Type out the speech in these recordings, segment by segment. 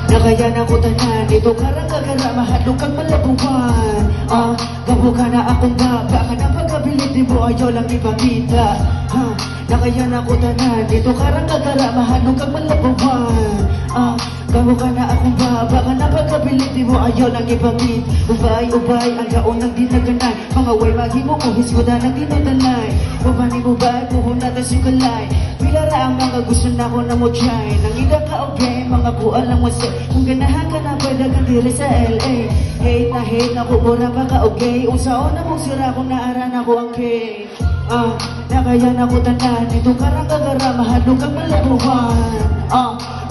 Nakayan ako tanan, dito karang kagara, mahadlok kang malabuhan. Gabo ka na akong baba, ka na pagkabilit mo, ayaw lang ipakita. Nakayan ako tanan, dito karang kagara, mahadlok kang malabuhan. Gabo ka na akong baba, ka na pagkabilit mo, ayaw lang ipakita. Ubay, ang gaon ng dinaganay, mga way maghimo ko, hisgoda ng dinudalay. Babani mo ba, puhon natin sigalay. Pilara ang mga gusto na ko na mo try. Nangida ka okay, mga buwan lang mo say. Kung ganahan ka na pwede ka diri sa LA. Hate na ko, mura pa ka okay. Unsaon na mong sira kung naaran ako ang cake. Nakayan ako tanan, dito karang kagara, mahadlok kang malabuhan.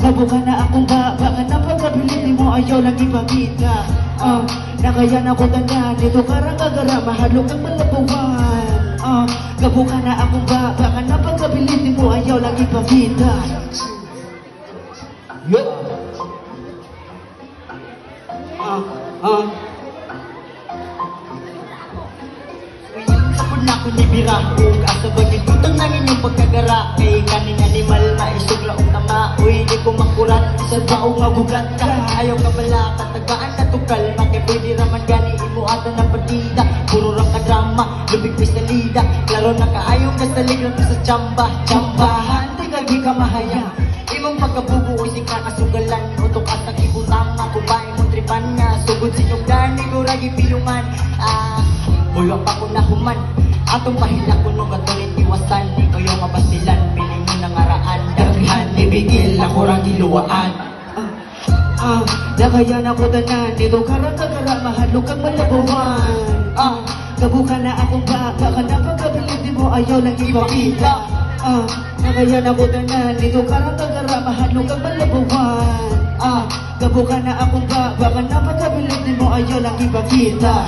Nabuka na akong baba, ka na pagkabilit mo, ayaw lang ipakita. Nakayan ako tanan, dito karang kagara, mahadlok kang malabuhan. Gabuka na akong baba, ka na pagkabilit mo, ayaw lang ipakita. Sapod na ko ni Birahog, asa bagay tutang ng inyong pagkagara. Kay kaning animal, maisugla o tama. Uy, di ko makurat, sa baong magugat ka. Ayaw ka bala, katagaan na tukal. Makay pwede raman gani, imo ata ng partida. Puro rang ka-drama, lumigpis na lida. Klaro na kaayong kastalig lang sa chambahan, di kagi ka mahaya. Imong pagkabubuoy si kakasugalan. Utok at nakibutama, kumain mo tripan nga. Sugod sinugdan, iguragi pilungan. Bulwang pa ko na human. Atong pahila ko nung gatulit iwasan. Di ko yung mabasilan, piling mo ng araan. Daghan, ibigil, ako rang iluwaan. Nakayan ako tanan, dito karang kagara, mahadlok kang malabuhan. Gabuka na akong baba, ka na pagkabilit mo, ayaw lang ipakita. Nakayan ako tanan, dito karang kagara, mahadlok kang malabuhan. Gabuka na akong baba, ka na pagkabilit mo, ayaw lang ipakita.